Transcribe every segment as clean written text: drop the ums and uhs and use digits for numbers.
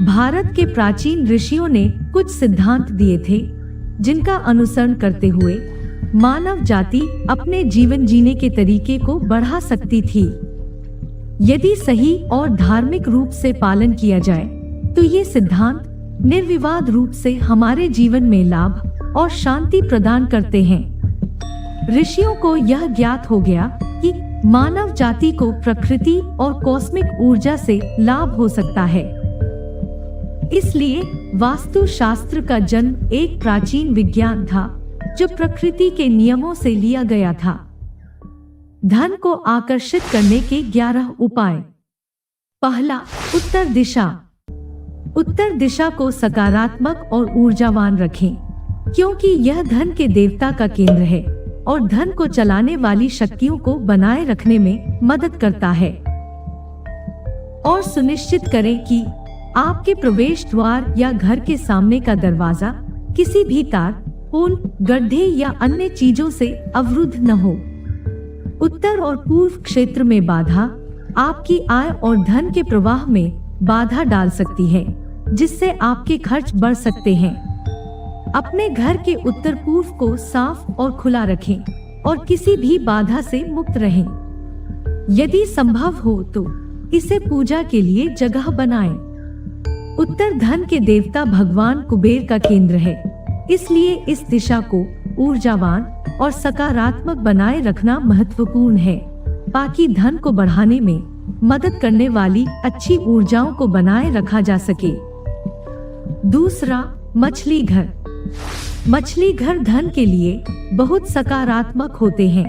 भारत के प्राचीन ऋषियों ने कुछ सिद्धांत दिए थे जिनका अनुसरण करते हुए मानव जाति अपने जीवन जीने के तरीके को बढ़ा सकती थी। यदि सही और धार्मिक रूप से पालन किया जाए तो ये सिद्धांत निर्विवाद रूप से हमारे जीवन में लाभ और शांति प्रदान करते हैं। ऋषियों को यह ज्ञात हो गया कि मानव जाति को प्रकृति और कॉस्मिक ऊर्जा से लाभ हो सकता है। इसलिए वास्तुशास्त्र का जन्म एक प्राचीन विज्ञान था जो प्रकृति के नियमों से लिया गया था। धन को आकर्षित करने के 11 उपाय। पहला, उत्तर दिशा। उत्तर दिशा को सकारात्मक और ऊर्जावान रखें, क्योंकि यह धन के देवता का केंद्र है और धन को चलाने वाली शक्तियों को बनाए रखने में मदद करता है। और सुनिश्चित करें कि आपके प्रवेश द्वार या घर के सामने का दरवाजा किसी भी तार, पुल, गड्ढे या अन्य चीजों से अवरुद्ध न हो। उत्तर और पूर्व क्षेत्र में बाधा आपकी आय और धन के प्रवाह में बाधा डाल सकती है, जिससे आपके खर्च बढ़ सकते हैं। अपने घर के उत्तर पूर्व को साफ और खुला रखें और किसी भी बाधा से मुक्त रहें। यदि संभव हो तो इसे पूजा के लिए जगह बनाएं। उत्तर धन के देवता भगवान कुबेर का केंद्र है, इसलिए इस दिशा को ऊर्जावान और सकारात्मक बनाए रखना महत्वपूर्ण है, ताकि धन को बढ़ाने में मदद करने वाली अच्छी ऊर्जाओं को बनाए रखा जा सके। दूसरा, मछली घर। मछली घर धन के लिए बहुत सकारात्मक होते हैं।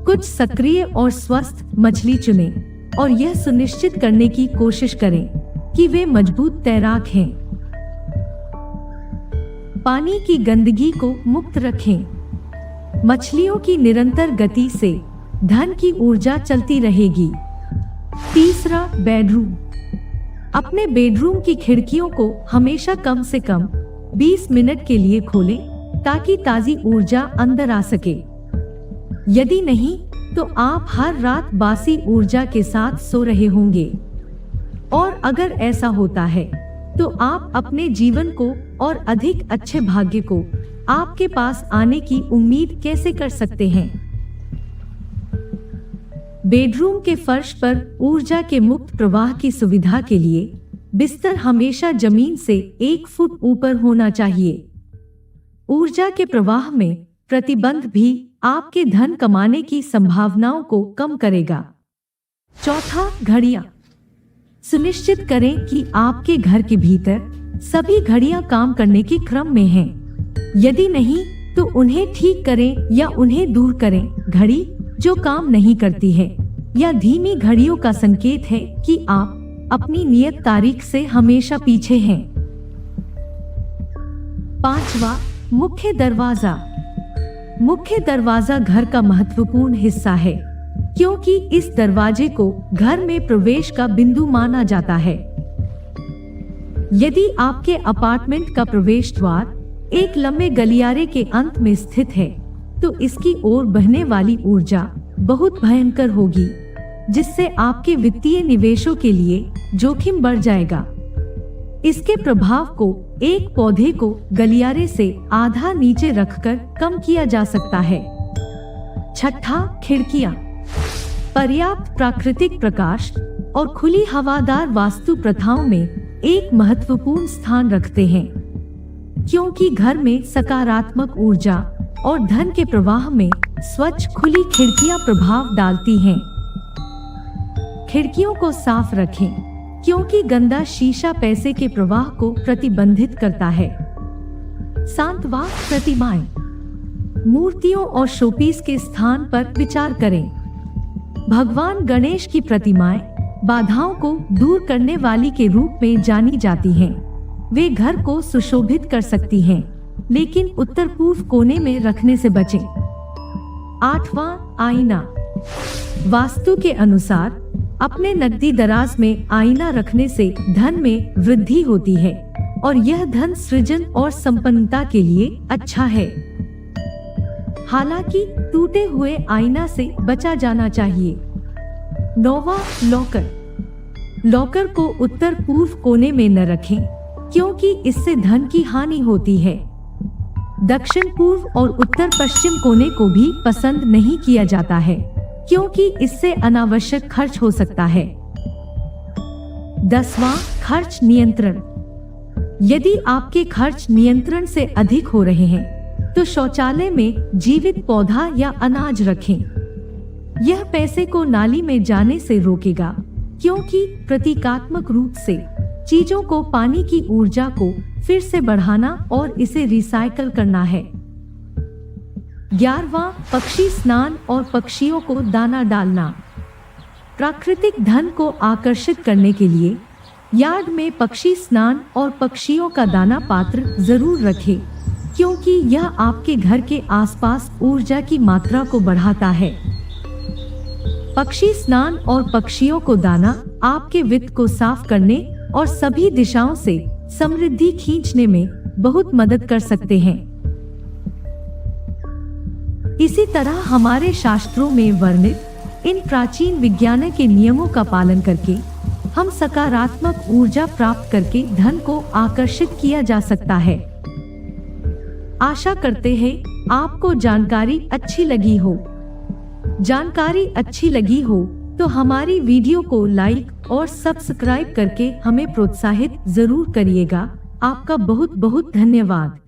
कुछ सक्रिय और स्वस्थ मछली चुनें और यह सुनिश्चित करने की कोशिश करें कि वे मजबूत तैराक हैं। पानी की गंदगी को मुक्त रखें। मछलियों की निरंतर गति से धन की ऊर्जा चलती रहेगी। तीसरा, बेडरूम। अपने बेडरूम की खिड़कियों को हमेशा कम से कम 20 मिनट के लिए खोलें, ताकि ताजी ऊर्जा अंदर आ सके। यदि नहीं तो आप हर रात बासी ऊर्जा के साथ सो रहे होंगे। और अगर ऐसा होता है तो आप अपने जीवन को और अधिक अच्छे भाग्य को आपके पास आने की उम्मीद कैसे कर सकते हैं। बेडरूम के फर्श पर ऊर्जा के मुक्त प्रवाह की सुविधा के लिए बिस्तर हमेशा जमीन से 1 फुट ऊपर होना चाहिए। ऊर्जा के प्रवाह में प्रतिबंध भी आपके धन कमाने की संभावनाओं को कम करेगा। चौथा, घड़ियां। सुनिश्चित करें कि आपके घर के भीतर सभी घड़ियां काम करने के क्रम में हैं। यदि नहीं तो उन्हें ठीक करें या उन्हें दूर करें। घड़ी जो काम नहीं करती है या धीमी घड़ियों का संकेत है कि आप अपनी नियत तारीख से हमेशा पीछे हैं। पांचवा, मुख्य दरवाजा। मुख्य दरवाजा घर का महत्वपूर्ण हिस्सा है, क्योंकि इस दरवाजे को घर में प्रवेश का बिंदु माना जाता है। यदि आपके अपार्टमेंट का प्रवेश द्वार एक लंबे गलियारे के अंत में स्थित है, तो इसकी ओर बहने वाली ऊर्जा बहुत भयंकर होगी, जिससे आपके वित्तीय निवेशों के लिए जोखिम बढ़ जाएगा। इसके प्रभाव को एक पौधे को गलियारे से आधा नीचे रखकर कम किया जा सकता है। छठा, खिड़कियां। पर्याप्त प्राकृतिक प्रकाश और खुली हवादार वास्तु प्रथाओं में एक महत्वपूर्ण स्थान रखते हैं, क्योंकि घर में सकारात्मक ऊर्जा और धन के प्रवाह में स्वच्छ खुली खिड़कियां प्रभाव डालती हैं। खिड़कियों को साफ रखें, क्योंकि गंदा शीशा पैसे के प्रवाह को प्रतिबंधित करता है। सातवां, प्रतिमाएं। मूर्तियों और शोपीस के स्थान पर विचार करें। भगवान गणेश की प्रतिमाएं बाधाओं को दूर करने वाली के रूप में जानी जाती हैं। वे घर को सुशोभित कर सकती हैं, लेकिन उत्तर पूर्व कोने में रखने से बचें। आठवां, आईना। वास्तु के अनुसार अपने नकदी दराज में आईना रखने से धन में वृद्धि होती है और यह धन सृजन और संपन्नता के लिए अच्छा है। हालांकि टूटे हुए आईना से बचा जाना चाहिए। नौवां, लॉकर। लॉकर को उत्तर पूर्व कोने में न रखें, क्योंकि इससे धन की हानि होती है। दक्षिण पूर्व और उत्तर पश्चिम कोने को भी पसंद नहीं किया जाता है, क्योंकि इससे अनावश्यक खर्च हो सकता है। 10वां, खर्च नियंत्रण। यदि आपके खर्च नियंत्रण से अधिक हो रहे हैं, तो शौचालय में जीवित पौधा या अनाज रखें। यह पैसे को नाली में जाने से रोकेगा, क्योंकि प्रतीकात्मक रूप से चीजों को पानी की ऊर्जा को फिर से बढ़ाना और इसे रिसाइकल करना है। 11वां, पक्षी स्नान और पक्षियों को दाना डालना। प्राकृतिक धन को आकर्षित करने के लिए यार्ड में पक्षी स्नान और पक्षियों का दाना पात्र जरूर रखें, क्योंकि यह आपके घर के आसपास ऊर्जा की मात्रा को बढ़ाता है। पक्षी स्नान और पक्षियों को दाना आपके वित्त को साफ करने और सभी दिशाओं से समृद्धि खींचने में बहुत मदद कर सकते हैं। इसी तरह हमारे शास्त्रों में वर्णित इन प्राचीन विज्ञान के नियमों का पालन करके हम सकारात्मक ऊर्जा प्राप्त करके धन को आकर्षित किया जा सकता है। आशा करते हैं आपको जानकारी अच्छी लगी हो। जानकारी अच्छी लगी हो तो हमारी वीडियो को लाइक और सब्सक्राइब करके हमें प्रोत्साहित जरूर करिएगा। आपका बहुत बहुत धन्यवाद।